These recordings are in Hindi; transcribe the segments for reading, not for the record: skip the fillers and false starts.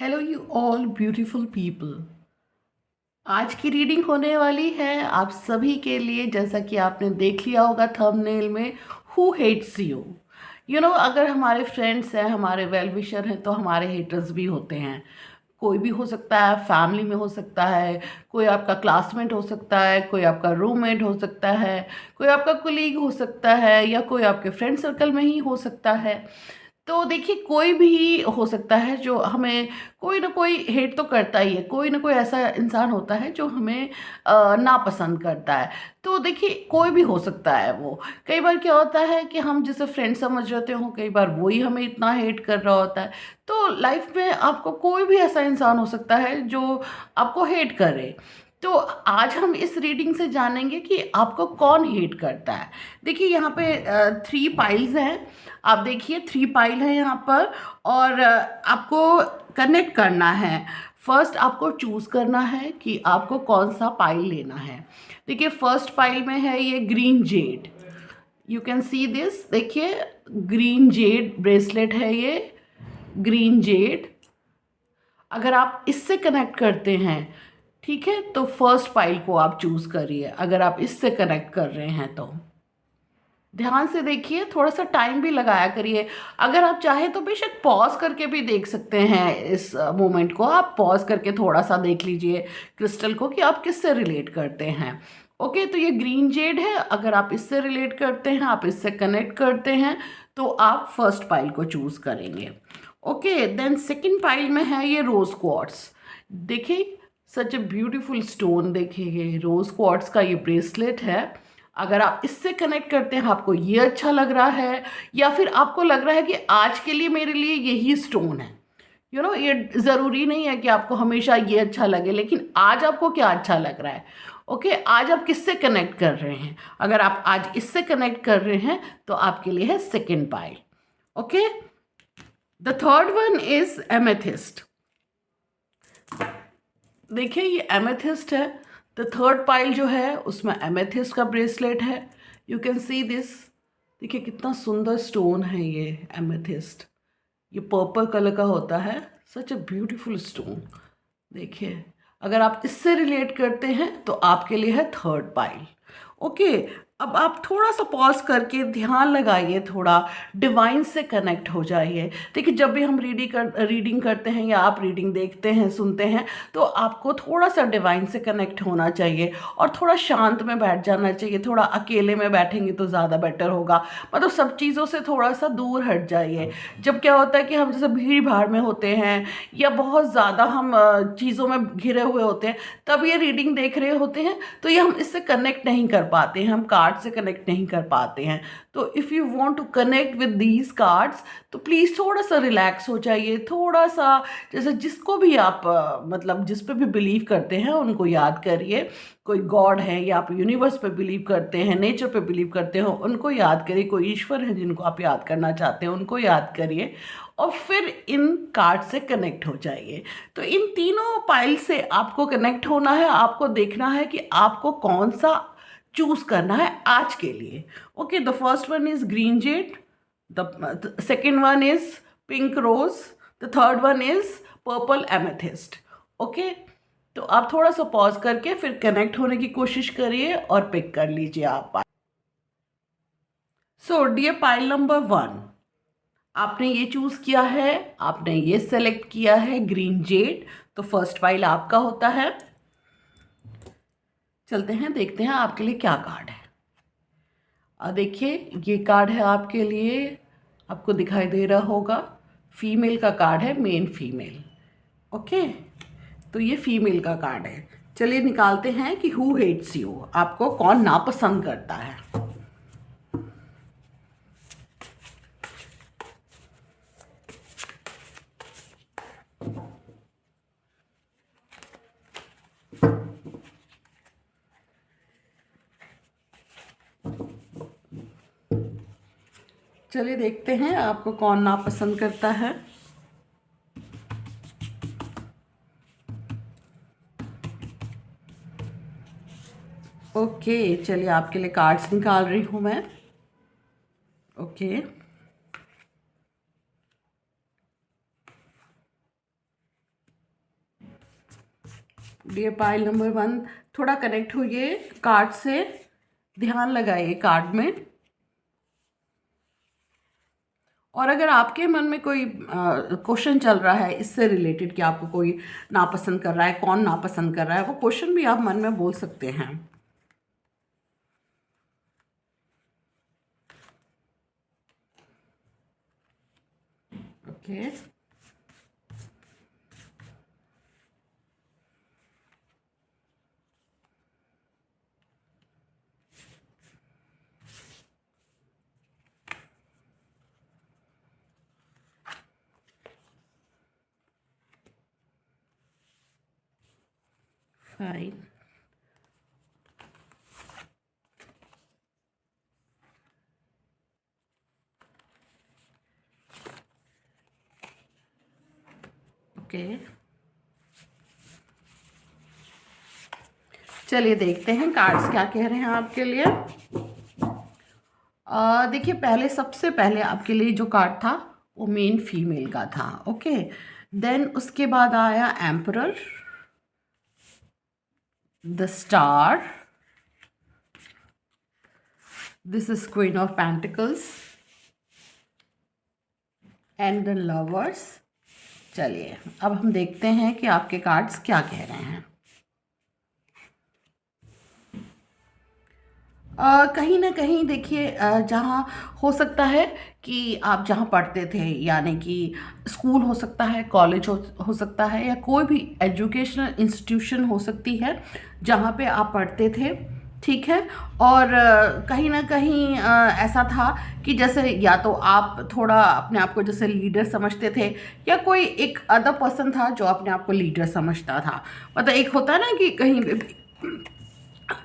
Hello you all beautiful people. आज की रीडिंग होने वाली है आप सभी के लिए, जैसा कि आपने देख लिया होगा थंबनेल में। Who hates you? अगर हमारे फ्रेंड्स हैं, हमारे वेल विशर हैं, तो हमारे हेटर्स भी होते हैं। कोई भी हो सकता है, फैमिली में हो सकता है, कोई आपका क्लासमेट हो सकता है, कोई आपका रूममेट हो सकता है, कोई आपका कोलीग हो सकता है, या कोई आपके फ्रेंड सर्कल में ही हो सकता है। तो देखिए, कोई भी हो सकता है जो हमें कोई ना कोई हेट तो करता ही है। कोई ना कोई ऐसा इंसान होता है जो हमें नापसंद करता है। तो देखिए, कोई भी हो सकता है वो। कई बार क्या होता है कि हम जिसे फ्रेंड समझ रहे हो, कई बार वही हमें इतना हेट कर रहा होता है। तो लाइफ में आपको कोई भी ऐसा इंसान हो सकता है जो आपको हेट करे। तो आज हम इस रीडिंग से जानेंगे कि आपको कौन हेट करता है। देखिए, यहाँ पे 3 पाइल्स हैं। आप देखिए, 3 पाइल है यहाँ पर। और आपको कनेक्ट करना है। फर्स्ट आपको चूज करना है कि आपको कौन सा पाइल लेना है। देखिए, फर्स्ट पाइल में है ये green Z. You can see this. देखिए, ग्रीन जेड ब्रेसलेट है ये। ग्रीन जेड, अगर आप इससे कनेक्ट करते हैं, ठीक है, तो फर्स्ट पाइल को आप चूज करिए। अगर आप इससे कनेक्ट कर रहे हैं तो ध्यान से देखिए, थोड़ा सा टाइम भी लगाया करिए। अगर आप चाहे तो बेशक पॉज करके भी देख सकते हैं। इस मोमेंट को आप पॉज करके थोड़ा सा देख लीजिए क्रिस्टल को, कि आप किससे रिलेट करते हैं। ओके, तो ये ग्रीन जेड है। अगर आप इससे रिलेट करते हैं, आप इससे कनेक्ट करते हैं, तो आप फर्स्ट पाइल को चूज करेंगे। ओके, देन सेकेंड पाइल में है ये रोज क्वार्ट्स। देखिए, सच ए ब्यूटीफुल स्टोन। देखिए, ये रोज क्वार्ट्स का ये ब्रेसलेट है। अगर आप इससे कनेक्ट करते हैं, आपको ये अच्छा लग रहा है, या फिर आपको लग रहा है कि आज के लिए मेरे लिए यही स्टोन है। ये ज़रूरी नहीं है कि आपको हमेशा ये अच्छा लगे, लेकिन आज आपको क्या अच्छा लग रहा है। ओके, आज आप किससे कनेक्ट कर रहे हैं? अगर आप आज इससे कनेक्ट कर रहे हैं, तो आपके लिए है second pile. Okay, the third one is amethyst. देखिए, ये एमेथिस्ट है। द थर्ड पाइल जो है उसमें एमेथिस्ट का ब्रेसलेट है। You can see this. देखिए, कितना सुंदर स्टोन है ये एमेथिस्ट। ये पर्पल कलर का होता है। सच ए ब्यूटीफुल स्टोन। देखिए, अगर आप इससे रिलेट करते हैं तो आपके लिए है थर्ड पाइल। ओके, अब आप थोड़ा सा पॉज करके ध्यान लगाइए, थोड़ा डिवाइन से कनेक्ट हो जाइए। देखिए, जब भी हम रीडिंग करते हैं, या आप रीडिंग देखते हैं, सुनते हैं, तो आपको थोड़ा सा डिवाइन से कनेक्ट होना चाहिए और थोड़ा शांत में बैठ जाना चाहिए। थोड़ा अकेले में बैठेंगे तो ज़्यादा बेटर होगा। मतलब सब चीज़ों से थोड़ा सा दूर हट जाइए। जब क्या होता है कि हम जैसे भीड़ भाड़ में होते हैं, या बहुत ज़्यादा हम चीज़ों में घिरे हुए होते हैं, तब ये रीडिंग देख रहे होते हैं, तो ये हम इससे कनेक्ट नहीं कर पाते हैं, हम कार्ड से कनेक्ट नहीं कर पाते हैं। तो if you want to connect with these cards, तो प्लीज़ थोड़ा सा रिलैक्स हो जाइए। थोड़ा सा जैसे जिसको भी आप मतलब जिस पे भी बिलीव करते हैं उनको याद करिए। कोई गॉड है, या आप यूनिवर्स पे बिलीव करते हैं, नेचर पे बिलीव करते हो, उनको याद करिए। कोई ईश्वर है जिनको आप याद करना चाहते हैं, उनको याद करिए, और फिर इन कार्ड से कनेक्ट हो जाइए। तो इन तीनों पाइल से आपको कनेक्ट होना है। आपको देखना है कि आपको कौन सा चूज करना है आज के लिए। Okay, the first one is green jade, the second one is pink rose, the third one is purple amethyst. Okay, तो आप थोड़ा सा पॉज करके फिर कनेक्ट होने की कोशिश करिए और पिक कर लीजिए आप। सो डियर पाइल नंबर 1, आपने ये चूज किया है, आपने ये सेलेक्ट किया है ग्रीन जेड, तो फर्स्ट पाइल आपका होता है। चलते हैं, देखते हैं आपके लिए क्या कार्ड है। देखिए, ये कार्ड है आपके लिए। आपको दिखाई दे रहा होगा, फीमेल का कार्ड है, मेन फीमेल। ओके, तो ये फीमेल का कार्ड है। चलिए निकालते हैं कि हु हेट्स यू, आपको कौन नापसंद करता है। चलिए देखते हैं आपको कौन नापसंद करता है। ओके, चलिए आपके लिए कार्ड्स निकाल रही हूँ मैं। ओके, डियर पाइल नंबर 1, थोड़ा कनेक्ट होइए कार्ड से, ध्यान लगाइए कार्ड में। और अगर आपके मन में कोई क्वेश्चन चल रहा है इससे रिलेटेड कि आपको कोई नापसंद कर रहा है, कौन नापसंद कर रहा है, वो क्वेश्चन भी आप मन में बोल सकते हैं। Okay, fine. ओके, चलिए देखते हैं कार्ड्स क्या कह रहे हैं आपके लिए। देखिए, पहले सबसे पहले आपके लिए जो कार्ड था वो मेन फीमेल का था। ओके, देन उसके बाद आया emperor, the star, this is queen of pentacles and the lovers. चलिए अब हम देखते हैं कि आपके कार्ड्स क्या कह रहे हैं। कहीं ना कहीं देखिए, जहाँ हो सकता है कि आप जहाँ पढ़ते थे, यानी कि स्कूल हो सकता है, कॉलेज हो सकता है, या कोई भी एजुकेशनल इंस्टीट्यूशन हो सकती है जहाँ पे आप पढ़ते थे, ठीक है। और कहीं ना कहीं ऐसा था कि जैसे या तो आप थोड़ा अपने आप को जैसे लीडर समझते थे, या कोई एक अदर पर्सन था जो अपने आप को लीडर समझता था। मतलब एक होता है ना कि कहीं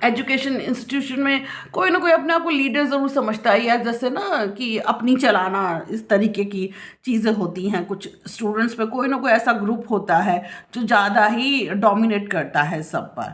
एजुकेशन इंस्टीट्यूशन में कोई ना कोई अपने आप को लीडर ज़रूर समझता है, या जैसे ना कि अपनी चलाना, इस तरीके की चीज़ें होती हैं। कुछ स्टूडेंट्स में कोई ना कोई ऐसा ग्रुप होता है जो ज़्यादा ही डोमिनेट करता है सब पर,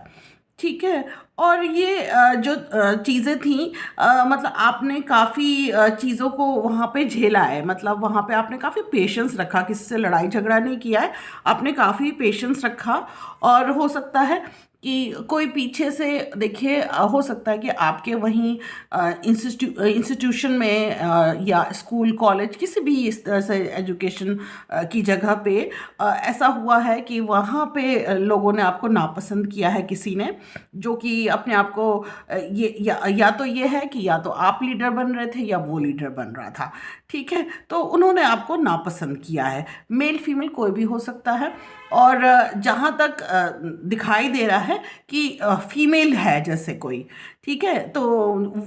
ठीक है। और ये जो चीज़ें थी, मतलब आपने काफ़ी चीज़ों को वहाँ पे झेला है, मतलब वहाँ पे आपने काफ़ी पेशेंस रखा, किसी से लड़ाई झगड़ा नहीं किया है, आपने काफ़ी पेशेंस रखा। और हो सकता है कि कोई पीछे से देखिए, हो सकता है कि आपके वहीं इंस्टीट्यूशन में या स्कूल कॉलेज किसी भी इस तरह से एजुकेशन की जगह पे ऐसा हुआ है कि वहाँ पे लोगों ने आपको नापसंद किया है किसी ने, जो कि अपने आप को ये या तो ये है कि या तो आप लीडर बन रहे थे या वो लीडर बन रहा था, ठीक है। तो उन्होंने आपको नापसंद किया है, मेल फीमेल कोई भी हो सकता है। और जहाँ तक दिखाई दे रहा है कि फीमेल है जैसे कोई, ठीक है, तो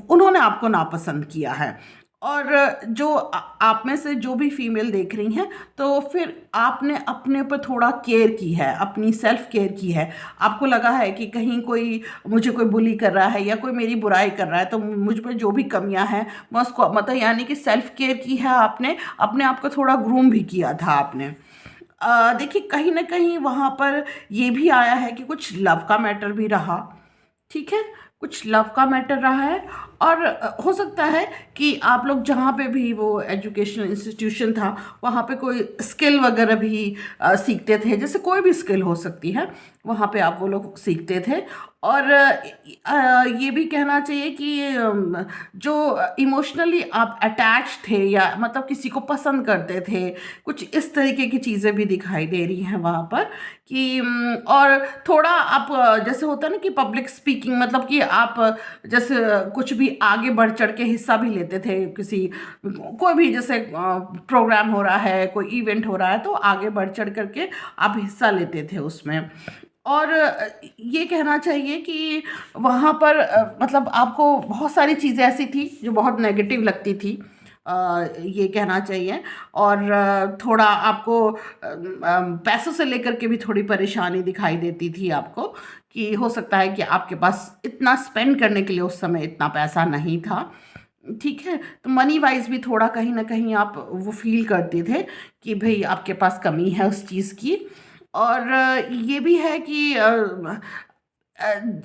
उन्होंने आपको नापसंद किया है। और जो आप में से जो भी फीमेल देख रही हैं, तो फिर आपने अपने पर थोड़ा केयर की है, अपनी सेल्फ केयर की है। आपको लगा है कि कहीं कोई मुझे कोई बुली कर रहा है या कोई मेरी बुराई कर रहा है, तो मुझ पर जो भी कमियां हैं मैं उसको, मतलब यानी कि सेल्फ केयर की है आपने, अपने आप को थोड़ा ग्रूम भी किया था आपने। देखिए, कहीं ना कहीं वहाँ पर ये भी आया है कि कुछ लव का मैटर भी रहा, ठीक है, कुछ लव का मैटर रहा है। और हो सकता है कि आप लोग जहाँ पे भी वो एजुकेशनल इंस्टीट्यूशन था, वहाँ पे कोई स्किल वगैरह भी सीखते थे, जैसे कोई भी स्किल हो सकती है, वहाँ पे आप वो लोग सीखते थे। और ये भी कहना चाहिए कि जो इमोशनली आप अटैच थे, या मतलब किसी को पसंद करते थे, कुछ इस तरीके की चीज़ें भी दिखाई दे रही हैं वहाँ पर कि और थोड़ा आप जैसे होता है ना कि पब्लिक स्पीकिंग, मतलब कि आप जैसे कुछ भी आगे बढ़ चढ़ के हिस्सा भी लेते थे, किसी कोई भी जैसे प्रोग्राम हो रहा है, कोई इवेंट हो रहा है, तो आगे बढ़ चढ़ करके आप हिस्सा लेते थे उसमें। और ये कहना चाहिए कि वहाँ पर मतलब आपको बहुत सारी चीज़ें ऐसी थी जो बहुत नेगेटिव लगती थी, ये कहना चाहिए। और थोड़ा आपको पैसों से लेकर के भी थोड़ी परेशानी दिखाई देती थी आपको, कि हो सकता है कि आपके पास इतना स्पेंड करने के लिए उस समय इतना पैसा नहीं था, ठीक है। तो मनी वाइज भी थोड़ा कहीं ना कहीं आप वो फील करते थे कि भाई आपके पास कमी है उस चीज़ की। और ये भी है कि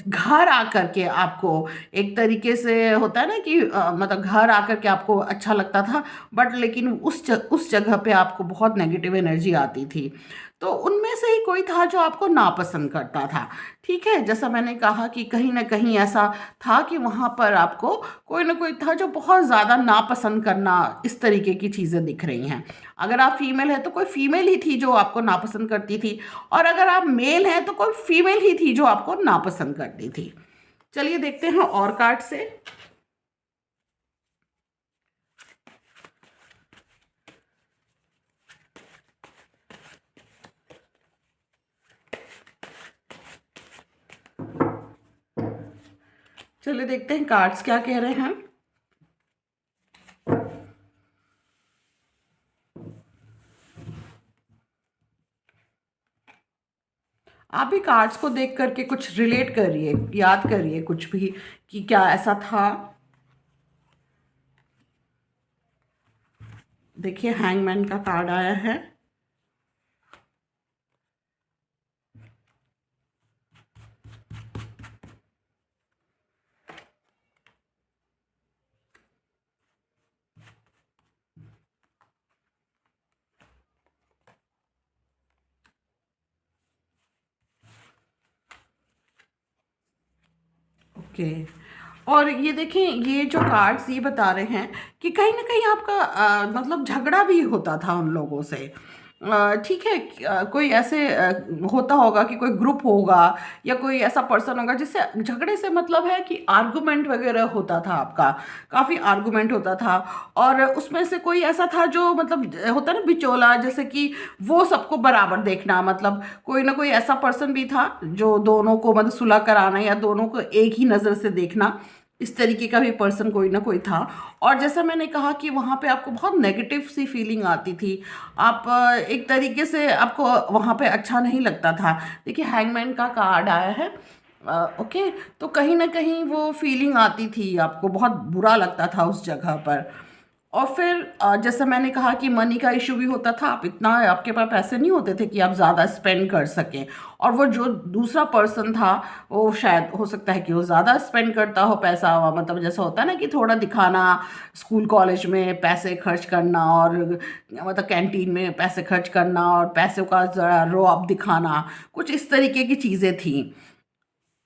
घर आकर के आपको एक तरीके से होता है ना कि मतलब घर आकर के आपको अच्छा लगता था, बट लेकिन उस जगह पे आपको बहुत नेगेटिव एनर्जी आती थी। तो उनमें से ही कोई था जो आपको नापसंद करता था। ठीक है, जैसा मैंने कहा कि कहीं ना कहीं ऐसा था कि वहाँ पर आपको कोई ना कोई था जो बहुत ज़्यादा नापसंद करना, इस तरीके की चीज़ें दिख रही हैं। अगर आप फीमेल है तो कोई फीमेल ही थी जो आपको नापसंद करती थी, और अगर आप मेल हैं तो कोई फीमेल ही थी जो आपको नापसंद करती थी। चलिए देखते हैं और कार्ड से। चलिए देखते हैं कार्ड्स क्या कह रहे हैं। आप भी कार्ड्स को देख करके कुछ रिलेट करिए, याद करिए कुछ भी कि क्या ऐसा था। देखिए हैंगमैन का कार्ड आया है। ओके, और ये देखें, ये जो कार्ड्स ये बता रहे हैं कि कहीं ना कहीं आपका मतलब झगड़ा भी होता था उन लोगों से। ठीक है, कोई ऐसे होता होगा कि कोई ग्रुप होगा या कोई ऐसा पर्सन होगा जिससे झगड़े से मतलब है कि आर्गुमेंट वगैरह होता था आपका, काफ़ी आर्गुमेंट होता था। और उसमें से कोई ऐसा था जो मतलब होता है ना बिचौला, जैसे कि वो सबको बराबर देखना, मतलब कोई ना कोई ऐसा पर्सन भी था जो दोनों को मतलब सुलह कराना या दोनों को एक ही नज़र से देखना, इस तरीके का भी पर्सन कोई ना कोई था। और जैसा मैंने कहा कि वहाँ पे आपको बहुत नेगेटिव सी फीलिंग आती थी, आप एक तरीके से आपको वहाँ पे अच्छा नहीं लगता था। देखिए हैंगमैन का कार्ड आया है। ओके, तो कहीं ना कहीं वो फीलिंग आती थी, आपको बहुत बुरा लगता था उस जगह पर। और फिर जैसे मैंने कहा कि मनी का इशू भी होता था, आप इतना आपके पास पैसे नहीं होते थे कि आप ज़्यादा स्पेंड कर सकें। और वो जो दूसरा पर्सन था वो शायद हो सकता है कि वो ज़्यादा स्पेंड करता हो पैसा, मतलब जैसा होता है ना कि थोड़ा दिखाना, स्कूल कॉलेज में पैसे खर्च करना, और मतलब कैंटीन में पैसे खर्च करना और पैसों का ज़रा रौब दिखाना, कुछ इस तरीके की चीज़ें थी।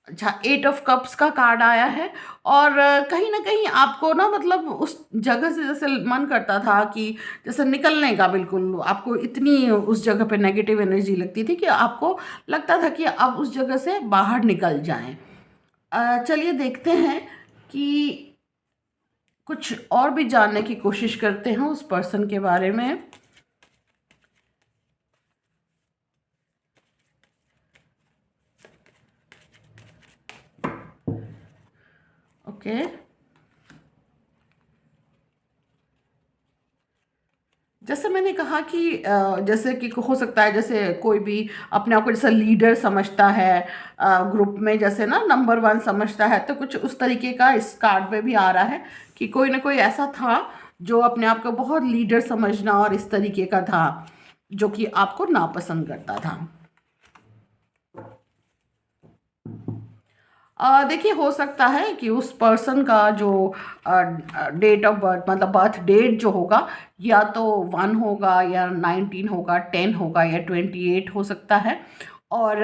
अच्छा, एट ऑफ कप्स का कार्ड आया है। और कहीं ना कहीं आपको ना मतलब उस जगह से जैसे मन करता था कि जैसे निकलने का, बिल्कुल आपको इतनी उस जगह पे नेगेटिव एनर्जी लगती थी कि आपको लगता था कि आप उस जगह से बाहर निकल जाएं। चलिए देखते हैं कि कुछ और भी जानने की कोशिश करते हैं उस पर्सन के बारे में। ओके, जैसे मैंने कहा कि जैसे कि हो सकता है जैसे कोई भी अपने आप को जैसे लीडर समझता है ग्रुप में, जैसे ना नंबर वन समझता है, तो कुछ उस तरीके का इस कार्ड में भी आ रहा है कि कोई ना कोई ऐसा था जो अपने आप को बहुत लीडर समझना और इस तरीके का था, जो कि आपको नापसंद करता था। देखिए हो सकता है कि उस पर्सन का जो डेट ऑफ बर्थ, मतलब बर्थ डेट जो होगा, या तो 1 होगा या 19 होगा, 10 होगा या 28 हो सकता है। और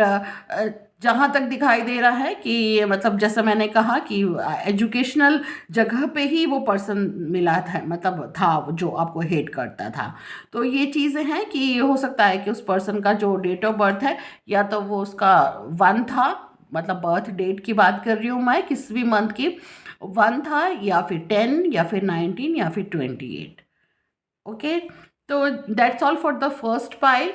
जहाँ तक दिखाई दे रहा है कि मतलब जैसा मैंने कहा कि एजुकेशनल जगह पे ही वो पर्सन मिला था, मतलब था जो आपको हेट करता था। तो ये चीज़ें हैं कि हो सकता है कि उस पर्सन का जो डेट ऑफ बर्थ है, या तो वो उसका 1 था, मतलब बर्थ डेट की बात कर रही हूँ मैं, किस भी मंथ की 1 था, या फिर 10 या फिर 19 या फिर 28। ओके, तो that's all for the first pile.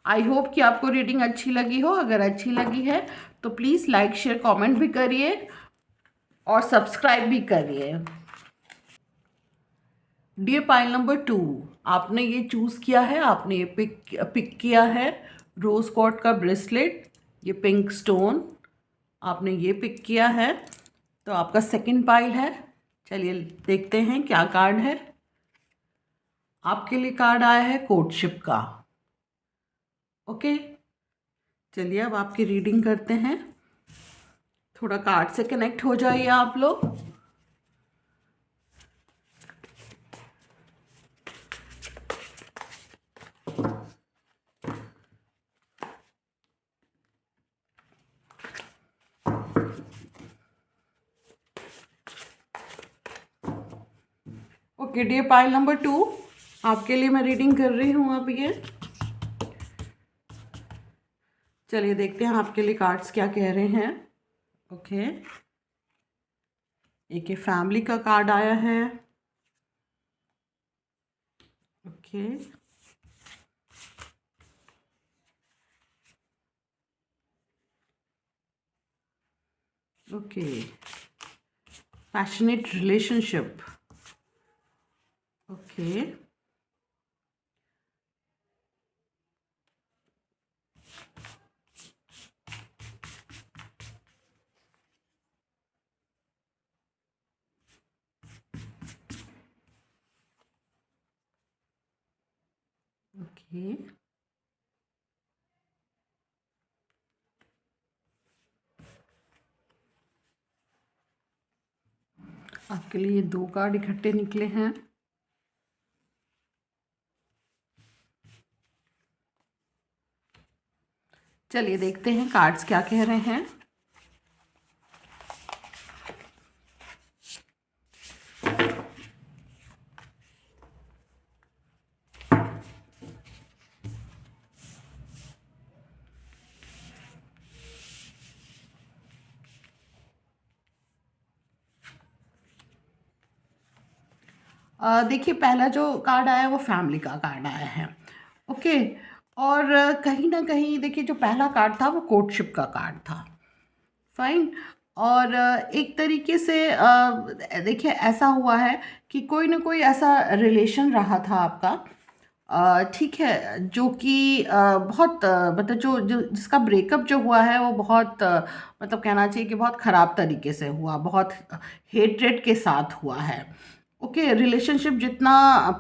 I hope कि आपको रीडिंग अच्छी लगी हो। अगर अच्छी लगी है तो प्लीज़ लाइक शेयर कमेंट भी करिए और सब्सक्राइब भी करिए। डियर पाइल नंबर 2, आपने ये चूज़ किया है, आपने ये पिक किया है रोज कॉर्ड का ब्रेसलेट, ये पिंक स्टोन आपने ये पिक किया है। तो आपका सेकंड पाइल है। चलिए देखते हैं क्या कार्ड है। आपके लिए कार्ड आया है कोर्टशिप का। ओके, चलिए अब आपकी रीडिंग करते हैं। थोड़ा कार्ड से कनेक्ट हो जाइए आप लोग। ओके, डे पाइल नंबर 2 आपके लिए मैं रीडिंग कर रही हूँ अब ये। चलिए देखते हैं आपके लिए कार्ड्स क्या कह रहे हैं। ओके, एक ये फैमिली का कार्ड आया है। Okay, okay, passionate relationship. Okay, okay, आपके लिए 2 कार्ड इकट्ठे निकले हैं। चलिए देखते हैं कार्ड्स क्या कह रहे हैं। देखिए, पहला जो कार्ड आया है वो फैमिली का कार्ड आया है। ओके, और कहीं ना कहीं देखिए, जो पहला कार्ड था वो कोर्टशिप का कार्ड था। फाइन। और एक तरीके से देखिए, ऐसा हुआ है कि कोई ना कोई ऐसा रिलेशन रहा था आपका, ठीक है, जो कि बहुत मतलब जो जिसका ब्रेकअप जो हुआ है वो बहुत मतलब कहना चाहिए कि बहुत ख़राब तरीके से हुआ, बहुत हेट्रेड के साथ हुआ है। ओके, रिलेशनशिप जितना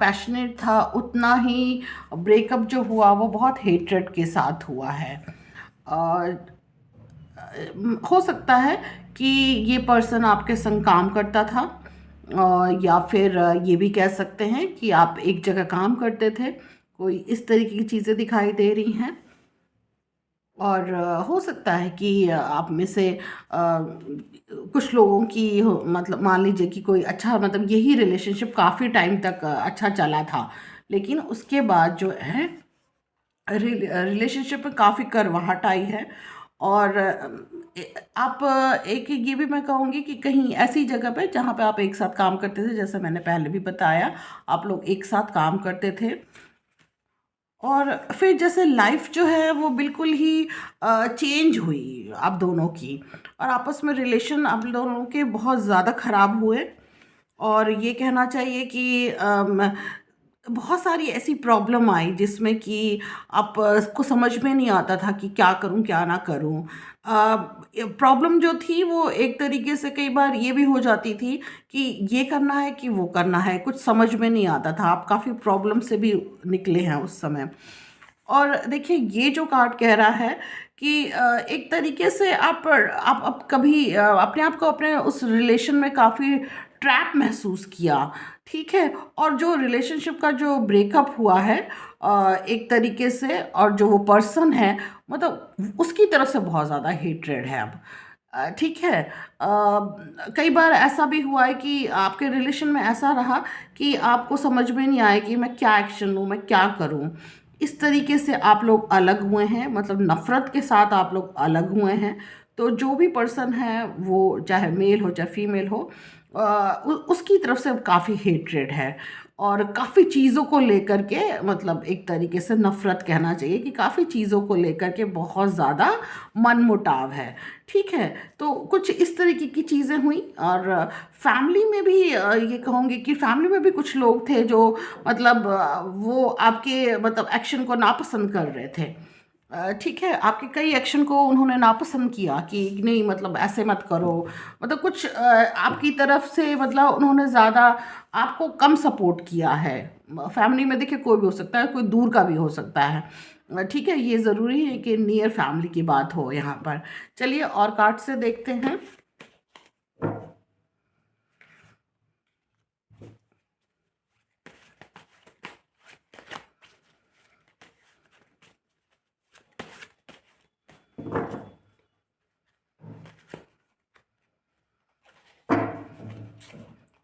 पैशनेट था उतना ही ब्रेकअप जो हुआ वो बहुत हेट्रेड के साथ हुआ है। और हो सकता है कि ये पर्सन आपके संग काम करता था, या फिर ये भी कह सकते हैं कि आप एक जगह काम करते थे। कोई इस तरीके की चीज़ें दिखाई दे रही हैं। और हो सकता है कि आप में से कुछ लोगों की मतलब मान लीजिए कि कोई अच्छा मतलब यही रिलेशनशिप काफ़ी टाइम तक अच्छा चला था, लेकिन उसके बाद जो है रिलेशनशिप में काफ़ी करवाहट आई है। और आप एक ये भी मैं कहूँगी कि कहीं ऐसी जगह पे जहाँ पे आप एक साथ काम करते थे, जैसे मैंने पहले भी बताया, आप लोग एक साथ काम करते थे। और फिर जैसे लाइफ जो है वो बिल्कुल ही चेंज हुई आप दोनों की, और आपस में रिलेशन आप दोनों के बहुत ज़्यादा ख़राब हुए। और ये कहना चाहिए कि बहुत सारी ऐसी प्रॉब्लम आई जिसमें कि आप को समझ में नहीं आता था कि क्या करूं क्या ना करूं। प्रॉब्लम जो थी वो एक तरीके से कई बार ये भी हो जाती थी कि ये करना है कि वो करना है, कुछ समझ में नहीं आता था। आप काफ़ी प्रॉब्लम से भी निकले हैं उस समय। और देखिए, ये जो कार्ड कह रहा है कि एक तरीके से आप कभी अपने आप को अपने उस रिलेशन में काफ़ी ट्रैप महसूस किया, ठीक है। और जो रिलेशनशिप का जो ब्रेकअप हुआ है एक तरीके से, और जो वो पर्सन है मतलब उसकी तरफ से बहुत ज़्यादा हेट्रेड है अब, ठीक है। कई बार ऐसा भी हुआ है कि आपके रिलेशन में ऐसा रहा कि आपको समझ में नहीं आया कि मैं क्या एक्शन लूँ, मैं क्या करूँ। इस तरीके से आप लोग अलग हुए हैं, मतलब नफ़रत के साथ आप लोग अलग हुए हैं। तो जो भी पर्सन है वो चाहे मेल हो चाहे फीमेल हो, उसकी तरफ से काफ़ी हेट्रेड है। और काफ़ी चीज़ों को लेकर के मतलब एक तरीके से नफ़रत कहना चाहिए कि काफ़ी चीज़ों को लेकर के बहुत ज़्यादा मनमुटाव है, ठीक है। तो कुछ इस तरीके की चीज़ें हुई। और फैमिली में भी ये कहूँगी कि फैमिली में भी कुछ लोग थे जो मतलब वो आपके मतलब एक्शन को नापसंद कर रहे थे, ठीक है। आपके कई एक्शन को उन्होंने नापसंद किया कि नहीं मतलब ऐसे मत करो, मतलब कुछ आपकी तरफ से मतलब उन्होंने ज़्यादा आपको कम सपोर्ट किया है। फैमिली में देखिए कोई भी हो सकता है, कोई दूर का भी हो सकता है, ठीक है। ये ज़रूरी है कि नियर फैमिली की बात हो यहाँ पर। चलिए और कार्ड से देखते हैं।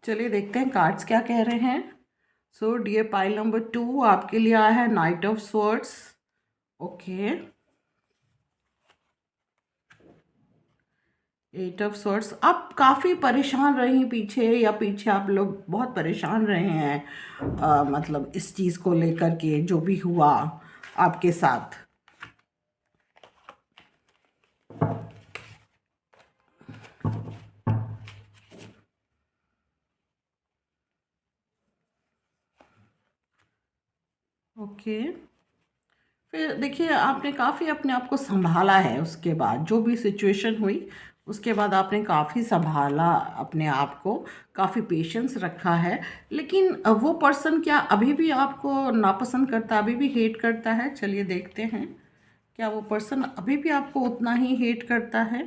चलिए देखते हैं कार्ड्स क्या कह रहे हैं। सो डियर पाइल नंबर 2 आपके लिए आया है night of swords. Okay, 8 of swords. आप काफ़ी परेशान रही पीछे, या पीछे आप लोग बहुत परेशान रहे हैं, मतलब इस चीज़ को लेकर के जो भी हुआ आपके साथ। ओके, फिर देखिए आपने काफ़ी अपने आप को संभाला है, उसके बाद जो भी सिचुएशन हुई उसके बाद आपने काफ़ी संभाला अपने आप को, काफ़ी पेशेंस रखा है। लेकिन वो पर्सन क्या अभी भी आपको नापसंद करता, अभी भी हेट करता है? चलिए देखते हैं, क्या वो पर्सन अभी भी आपको उतना ही हेट करता है?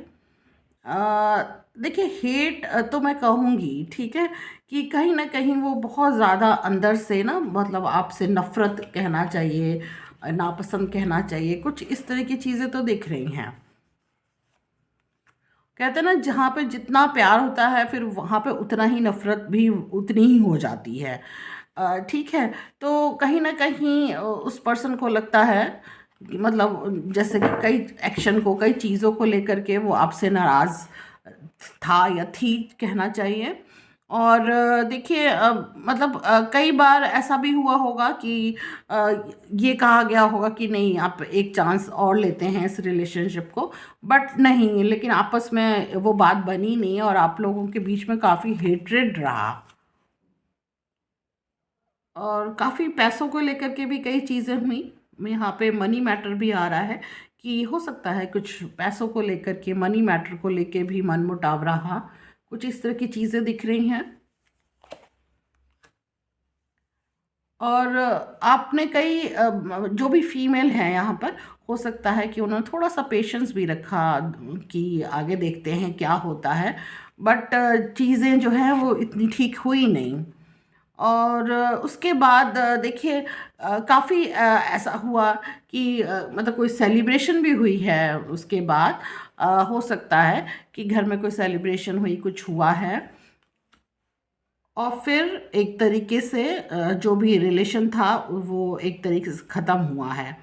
अ, देखिए हेट तो मैं कहूँगी, ठीक है, कि कहीं ना कहीं वो बहुत ज़्यादा अंदर से ना, मतलब आपसे नफ़रत कहना चाहिए, नापसंद कहना चाहिए, कुछ इस तरह की चीज़ें तो दिख रही हैं। कहते हैं ना, जहाँ पे जितना प्यार होता है फिर वहाँ पे उतना ही नफ़रत भी उतनी ही हो जाती है। ठीक है, तो कहीं ना कहीं उस पर्सन को लगता है कि मतलब जैसे कि कई एक्शन को, कई चीज़ों को लेकर के वो आपसे नाराज़ था या थी कहना चाहिए। और देखिए मतलब कई बार ऐसा भी हुआ होगा कि अ, ये कहा गया होगा कि नहीं आप एक चांस और लेते हैं इस रिलेशनशिप को, बट नहीं, लेकिन आपस में वो बात बनी नहीं और आप लोगों के बीच में काफ़ी हेट्रेड रहा। और काफ़ी पैसों को लेकर के भी कई चीज़ें हुई। यहाँ पे मनी मैटर भी आ रहा है कि हो सकता है कुछ पैसों को लेकर के, मनी मैटर को लेकर भी मनमुटाव रहा, कुछ इस तरह की चीज़ें दिख रही हैं। और आपने कई जो भी फीमेल हैं यहाँ पर, हो सकता है कि उन्होंने थोड़ा सा पेशेंस भी रखा कि आगे देखते हैं क्या होता है, बट चीज़ें जो हैं वो इतनी ठीक हुई नहीं। और उसके बाद देखिए काफ़ी ऐसा हुआ कि मतलब कोई सेलिब्रेशन भी हुई है उसके बाद। हो सकता है कि घर में कोई सेलिब्रेशन हुई, कुछ हुआ है, और फिर एक तरीके से जो भी रिलेशन था वो एक तरीके से ख़त्म हुआ है।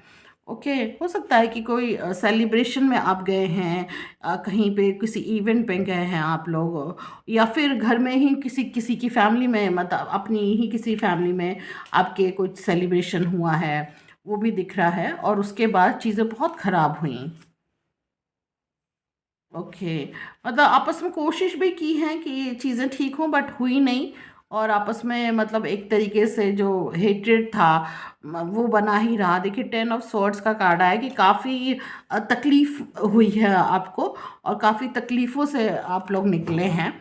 ओके, हो सकता है कि कोई सेलिब्रेशन में आप गए हैं, कहीं पे किसी इवेंट पे गए हैं आप लोग, या फिर घर में ही किसी किसी की फैमिली में, मतलब अपनी ही किसी फैमिली में आपके कुछ सेलिब्रेशन हुआ है, वो भी दिख रहा है, और उसके बाद चीज़ें बहुत ख़राब हुई। ओके, मतलब आपस में कोशिश भी की है कि चीज़ें ठीक हों, बट हुई नहीं, और आपस में मतलब एक तरीके से जो हेट्रेड था वो बना ही रहा। देखिए 10 ऑफ सॉर्ड्स का कार्ड आया कि काफ़ी तकलीफ़ हुई है आपको, और काफ़ी तकलीफ़ों से आप लोग निकले हैं,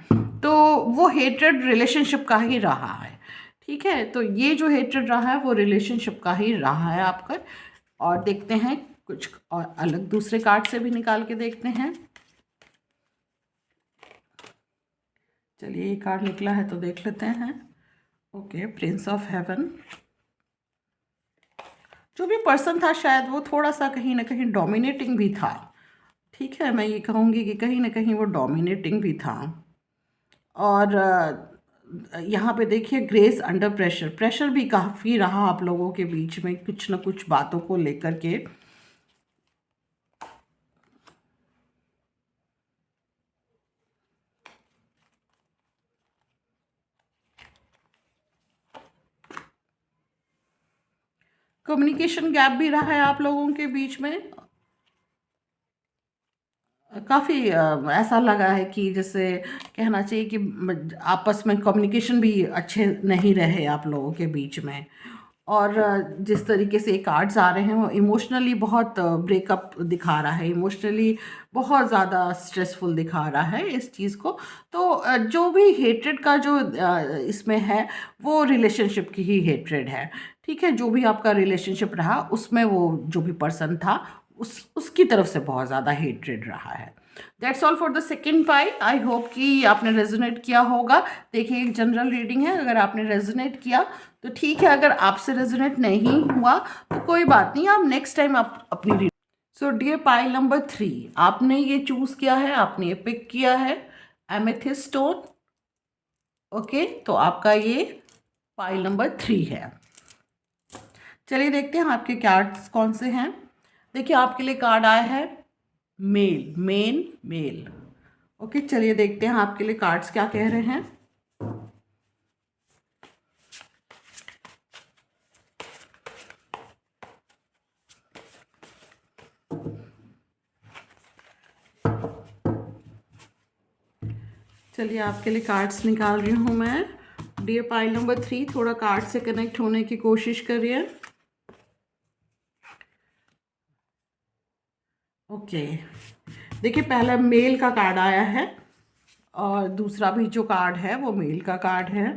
तो वो हेट्रेड रिलेशनशिप का ही रहा है। ठीक है, तो ये जो हेट्रेड रहा है वो रिलेशनशिप का ही रहा है आपका। और देखते हैं कुछ और अलग दूसरे कार्ड से भी निकाल के देखते हैं। चलिए ये कार्ड निकला है तो देख लेते हैं। Okay, Prince of haven. जो भी पर्सन था शायद वो थोड़ा सा कहीं ना कहीं डोमिनेटिंग भी था। ठीक है, मैं ये कहूँगी कि कहीं ना कहीं वो डोमिनेटिंग भी था। और यहाँ पे देखिए ग्रेस अंडर प्रेशर, प्रेशर भी काफ़ी रहा आप लोगों के बीच में कुछ ना कुछ बातों को लेकर के। कम्युनिकेशन गैप भी रहा है आप लोगों के बीच में। काफ़ी ऐसा लगा है कि जैसे कहना चाहिए कि आपस में कम्युनिकेशन भी अच्छे नहीं रहे आप लोगों के बीच में। और जिस तरीके से कार्ड्स आ रहे हैं वो इमोशनली बहुत ब्रेकअप दिखा रहा है, इमोशनली बहुत ज़्यादा स्ट्रेसफुल दिखा रहा है इस चीज़ को। तो जो भी हेट्रेड का जो इसमें है वो रिलेशनशिप की ही हेट्रेड है। ठीक है, जो भी आपका रिलेशनशिप रहा उसमें वो जो भी पर्सन था उसकी तरफ से बहुत ज़्यादा हेट्रेड रहा है। That's all for the second pi. I hope कि आपने रेजोनेट किया होगा। देखिए एक जनरल रीडिंग है, अगर आपने रेजोनेट किया तो ठीक है, अगर आपसे रेजोनेट नहीं हुआ तो कोई बात नहीं, आप नेक्स्ट टाइम आप अपनी reading. So dear pile number 3, आपने ये चूज़ किया है, आपने ये पिक किया है एमेथिस्ट स्टोन। ओके, तो आपका ये पाइल नंबर 3 है। चलिए देखते हैं आपके कार्ड्स कौन से हैं। देखिए आपके लिए कार्ड आया है मेल, मेन, मेल। ओके, चलिए देखते हैं आपके लिए कार्ड्स क्या कह रहे हैं। चलिए आपके लिए कार्ड्स निकाल रही हूँ मैं। डियर पाइल नंबर 3, थोड़ा कार्ड से कनेक्ट होने की कोशिश करिए। ओके, देखिए पहला मेल का कार्ड आया है और दूसरा भी जो कार्ड है वो मेल का कार्ड है।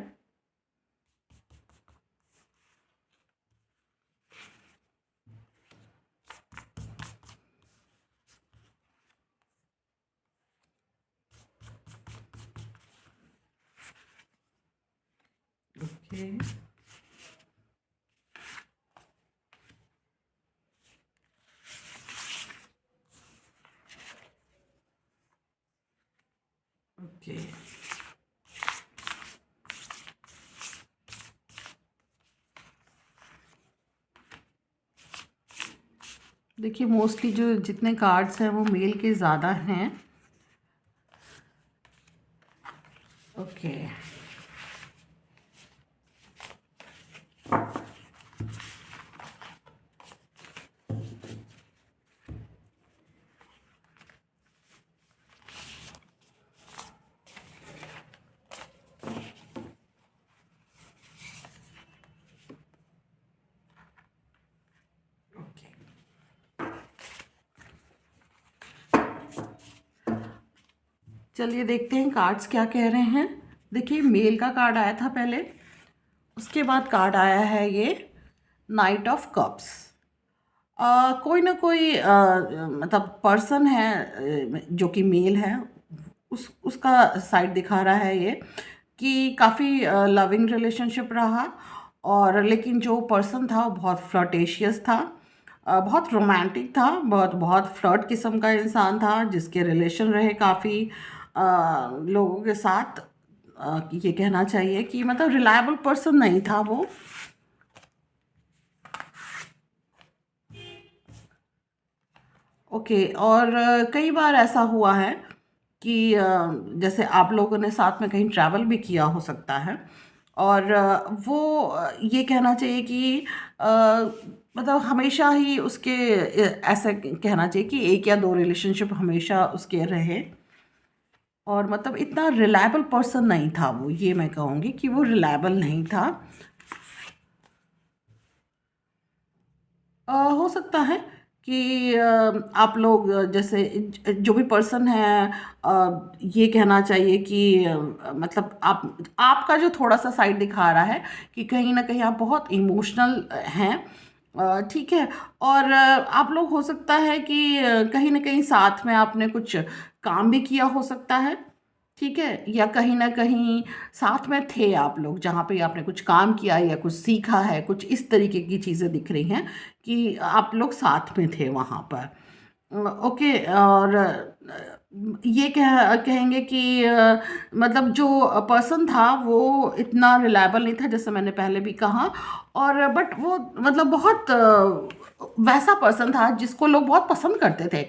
ओके, ओके, देखिए मोस्टली जो जितने कार्ड्स हैं वो मेल के ज़्यादा हैं। ओके, ओके, चलिए देखते हैं कार्ड्स क्या कह रहे हैं। देखिए मेल का कार्ड आया था पहले, उसके बाद कार्ड आया है ये नाइट ऑफ कप्स। कोई ना कोई मतलब पर्सन है जो कि मेल है, उसका साइड दिखा रहा है ये कि काफ़ी लविंग रिलेशनशिप रहा। और लेकिन जो पर्सन था वो बहुत फ्लर्टेशियस था, बहुत रोमांटिक था, बहुत बहुत फ्लर्ट किस्म का इंसान था, जिसके रिलेशन रहे काफ़ी लोगों के साथ। ये कहना चाहिए कि मतलब रिलायबल पर्सन नहीं था वो। ओके, और कई बार ऐसा हुआ है कि जैसे आप लोगों ने साथ में कहीं ट्रैवल भी किया हो सकता है, और वो ये कहना चाहिए कि अ, मतलब हमेशा ही उसके ऐसा कहना चाहिए कि एक या दो रिलेशनशिप हमेशा उसके रहे, और मतलब इतना रिलायबल पर्सन नहीं था वो, ये मैं कहूँगी कि वो रिलायबल नहीं था। हो सकता है कि आप लोग जैसे जो भी पर्सन है, ये कहना चाहिए कि मतलब आपका जो थोड़ा सा साइड दिखा रहा है कि कहीं ना कहीं आप बहुत इमोशनल हैं। ठीक है, और आप लोग हो सकता है कि कहीं ना कहीं साथ में आपने कुछ काम भी किया हो सकता है। ठीक है, या कहीं ना कहीं साथ में थे आप लोग जहाँ पे आपने कुछ काम किया या कुछ सीखा है, कुछ इस तरीके की चीज़ें दिख रही हैं कि आप लोग साथ में थे वहाँ पर। ओके, और ये कहेंगे कि मतलब जो पर्सन था वो इतना रिलायबल नहीं था, जैसे मैंने पहले भी कहा। और बट वो मतलब बहुत वैसा पर्सन था जिसको लोग बहुत पसंद करते थे।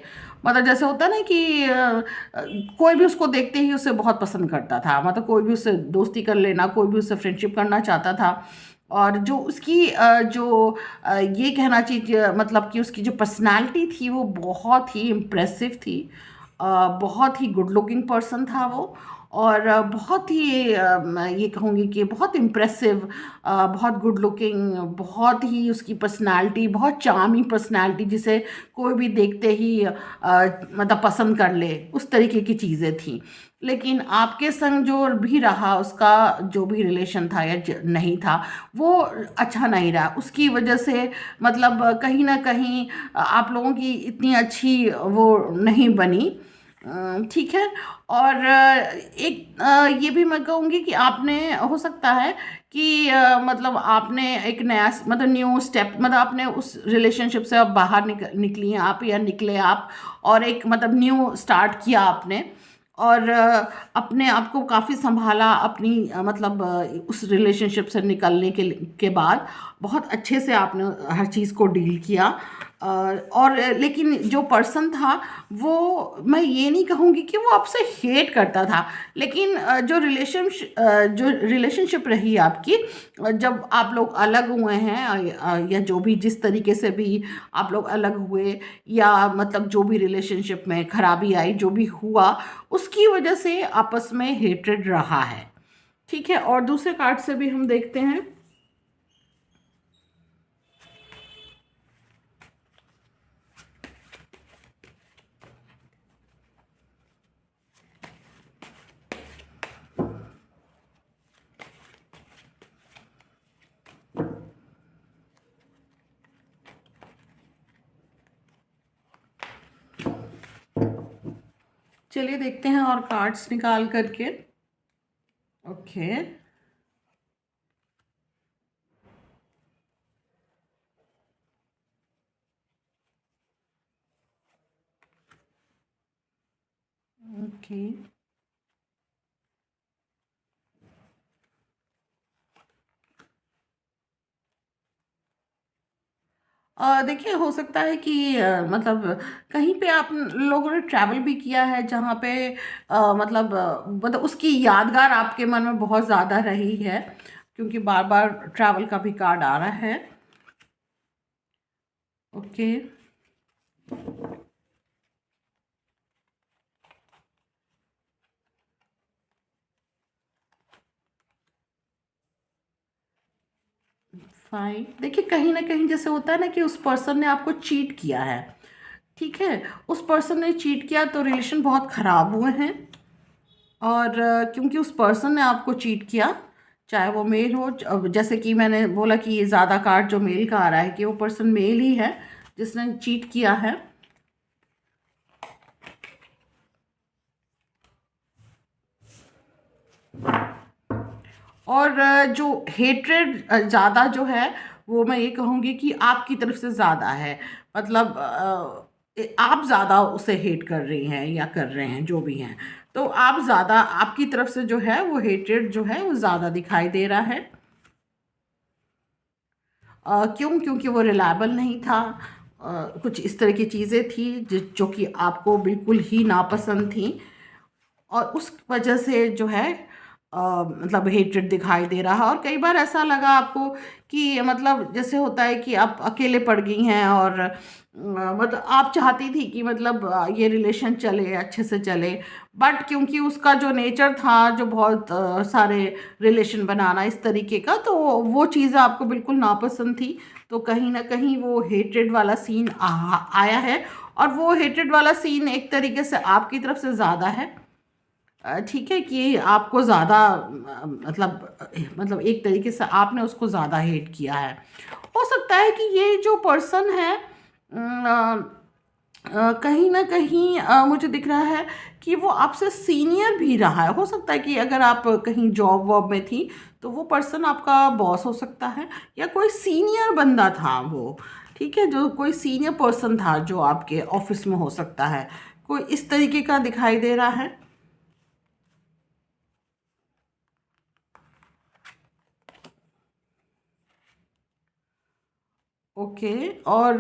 मतलब जैसे होता है ना कि कोई भी उसको देखते ही उसे बहुत पसंद करता था, मतलब कोई भी उससे दोस्ती कर लेना, कोई भी उससे फ्रेंडशिप करना चाहता था। और जो उसकी ये कहना चाहिए मतलब कि उसकी जो पर्सनालिटी थी वो बहुत ही इम्प्रेसिव थी। बहुत ही गुड लुकिंग पर्सन था वो, और बहुत ही मैं ये कहूँगी कि बहुत इम्प्रेसिव, बहुत गुड लुकिंग, बहुत ही उसकी पर्सनालिटी बहुत चार्मिंग पर्सनालिटी, जिसे कोई भी देखते ही मतलब पसंद कर ले, उस तरीके की चीज़ें थी। लेकिन आपके संग जो भी रहा, उसका जो भी रिलेशन था या नहीं था, वो अच्छा नहीं रहा, उसकी वजह से मतलब कहीं ना कहीं आप लोगों की इतनी अच्छी वो नहीं बनी। ठीक है, और एक ये भी मैं कहूँगी कि आपने हो सकता है कि मतलब आपने एक नया मतलब न्यू स्टेप, मतलब आपने उस रिलेशनशिप से अब बाहर निकली हैं आप या निकले आप, और एक मतलब न्यू स्टार्ट किया आपने। और अपने आप को काफ़ी संभाला अपनी मतलब उस रिलेशनशिप से निकलने के बाद बहुत अच्छे से आपने हर चीज़ को डील किया। और लेकिन जो पर्सन था वो, मैं ये नहीं कहूँगी कि वो आपसे हेट करता था, लेकिन जो रिलेशनशिप रही आपकी, जब आप लोग अलग हुए हैं, या जो भी जिस तरीके से भी आप लोग अलग हुए, या मतलब जो भी रिलेशनशिप में खराबी आई, जो भी हुआ, उसकी वजह से आपस में हेट्रेड रहा है। ठीक है, और दूसरे कार्ड से भी हम देखते हैं। चलिए देखते हैं और कार्ड्स निकाल करके। ओके। ओके। देखिए, हो सकता है कि मतलब कहीं पे आप लोगों ने ट्रैवल भी किया है जहाँ पे मतलब उसकी यादगार आपके मन में बहुत ज़्यादा रही है, क्योंकि बार बार ट्रैवल का भी कार्ड आ रहा है। ओके। फाइन। देखिए, कहीं ना कहीं जैसे होता है ना कि उस पर्सन ने आपको चीट किया है। ठीक है, उस पर्सन ने चीट किया तो रिलेशन बहुत ख़राब हुए हैं। और क्योंकि उस पर्सन ने आपको चीट किया, चाहे वो मेल हो, जैसे कि मैंने बोला कि ये ज़्यादा कार्ड जो मेल का आ रहा है कि वो पर्सन मेल ही है जिसने चीट किया है। और जो हेट्रेड ज़्यादा जो है, वो मैं ये कहूँगी कि आपकी तरफ से ज़्यादा है। मतलब आप ज़्यादा उसे हेट कर रही हैं या कर रहे हैं, जो भी हैं। तो आप ज़्यादा, आपकी तरफ से जो है वो हेट्रेड जो है वो ज़्यादा दिखाई दे रहा है। क्यों? क्योंकि वो रिलायबल नहीं था। कुछ इस तरह की चीज़ें थी जो कि आपको बिल्कुल ही नापसंद थी, और उस वजह से जो है मतलब हेट्रेड दिखाई दे रहा है। और कई बार ऐसा लगा आपको कि मतलब जैसे होता है कि आप अकेले पड़ गई हैं, और मतलब आप चाहती थी कि मतलब ये रिलेशन चले, अच्छे से चले, बट क्योंकि उसका जो नेचर था, जो बहुत सारे रिलेशन बनाना इस तरीके का, तो वो चीज़ें आपको बिल्कुल नापसंद थी। तो कहीं ना कहीं वो हेट्रेड वाला सीन आया है, और वो हेट्रेड वाला सीन एक तरीके से आपकी तरफ से ज़्यादा है। ठीक है, कि आपको ज़्यादा मतलब एक तरीके से आपने उसको ज़्यादा हेट किया है। हो सकता है कि ये जो पर्सन है, कहीं ना कहीं मुझे दिख रहा है कि वो आपसे सीनियर भी रहा है। हो सकता है कि अगर आप कहीं जॉब वॉब में थी तो वो पर्सन आपका बॉस हो सकता है, या कोई सीनियर बंदा था वो। ठीक है, जो कोई सीनियर पर्सन था जो आपके ऑफिस में हो सकता है, कोई इस तरीके का दिखाई दे रहा है। ओके। और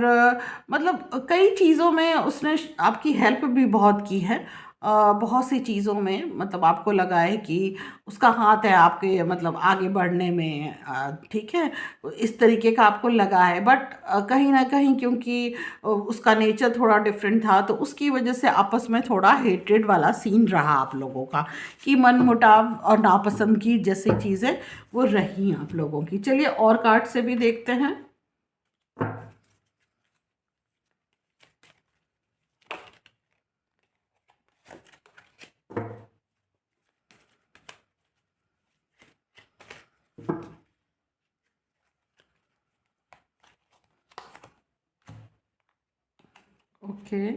मतलब कई चीज़ों में उसने आपकी हेल्प भी बहुत की है। बहुत सी चीज़ों में मतलब आपको लगा है कि उसका हाथ है आपके मतलब आगे बढ़ने में। ठीक है, इस तरीके का आपको लगा है, बट कहीं ना कहीं क्योंकि उसका नेचर थोड़ा डिफरेंट था, तो उसकी वजह से आपस में थोड़ा हेट्रेड वाला सीन रहा आप लोगों का, कि मन मुटाव और नापसंद की जैसी चीज़ें वो रही आप लोगों की। चलिए और कार्ड से भी देखते हैं। ओके।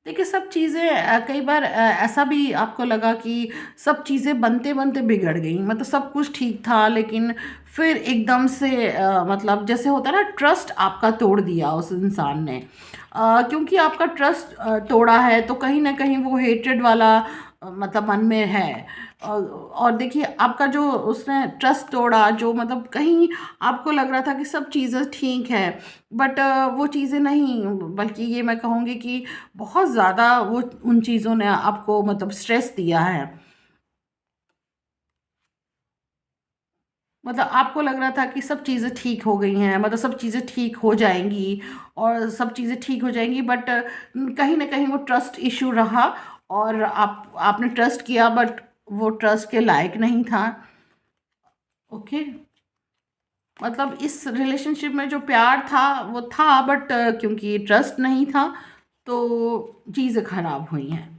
देखिए, सब चीज़ें कई बार ऐसा भी आपको लगा कि सब चीज़ें बनते बनते बिगड़ गई, मतलब सब कुछ ठीक था लेकिन फिर एकदम से मतलब जैसे होता है ना, ट्रस्ट आपका तोड़ दिया उस इंसान ने। क्योंकि आपका ट्रस्ट तोड़ा है तो कहीं ना कहीं वो हेट्रेड वाला मतलब मन में है। और देखिए, आपका जो उसने ट्रस्ट तोड़ा, जो मतलब कहीं आपको लग रहा था कि सब चीज़ें ठीक है, बट वो चीज़ें नहीं, बल्कि ये मैं कहूँगी कि बहुत ज़्यादा वो उन चीज़ों ने आपको मतलब स्ट्रेस दिया है। मतलब आपको लग रहा था कि सब चीज़ें ठीक हो गई हैं, मतलब सब चीज़ें ठीक हो जाएँगी और सब चीज़ें ठीक हो जाएँगी, बट कहीं न कहीं वो ट्रस्ट इश्यू रहा और आपने ट्रस्ट किया, बट वो ट्रस्ट के लायक नहीं था। ओके? मतलब इस रिलेशनशिप में जो प्यार था वो था, बट क्योंकि ट्रस्ट नहीं था तो चीज़ें खराब हुई हैं।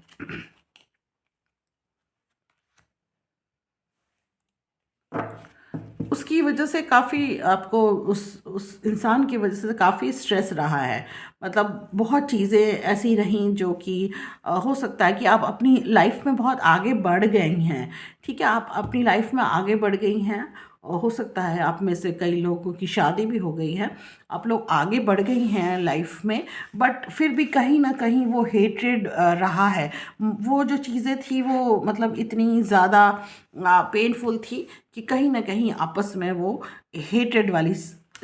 उसकी वजह से काफ़ी आपको उस इंसान की वजह से काफ़ी स्ट्रेस रहा है। मतलब बहुत चीज़ें ऐसी रहीं जो कि हो सकता है कि आप अपनी लाइफ में बहुत आगे बढ़ गई हैं। ठीक है, आप अपनी लाइफ में आगे बढ़ गई हैं और हो सकता है आप में से कई लोगों की शादी भी हो गई है, आप लोग आगे बढ़ गई हैं लाइफ में, बट फिर भी कहीं ना कहीं वो हेट्रेड रहा है। वो जो चीज़ें थी वो मतलब इतनी ज़्यादा पेनफुल थी कि कहीं ना कहीं आपस में वो हेटेड वाली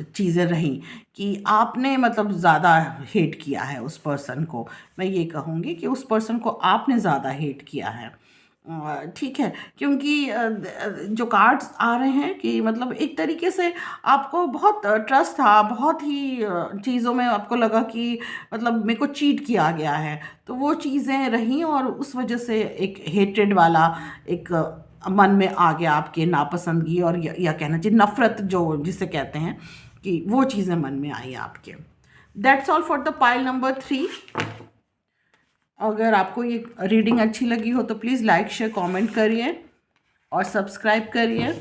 चीज़ें रहीं कि आपने मतलब ज़्यादा हेट किया है उस पर्सन को। मैं ये कहूँगी कि उस पर्सन को आपने ज़्यादा हेट किया है। ठीक है, क्योंकि जो कार्ड्स आ रहे हैं कि मतलब एक तरीके से आपको बहुत ट्रस्ट था, बहुत ही चीज़ों में आपको लगा कि मतलब मेरे को चीट किया गया है, तो वो चीज़ें रहीं और उस वजह से एक हेट्रेड वाला एक मन में आ गया, आपके नापसंदगी और या कहना चाहिए नफ़रत जो जिसे कहते हैं, कि वो चीज़ें मन में आई आपके। That's all for the pile number 3। अगर आपको ये रीडिंग अच्छी लगी हो तो प्लीज़ लाइक शेयर कमेंट करिए और सब्सक्राइब करिए।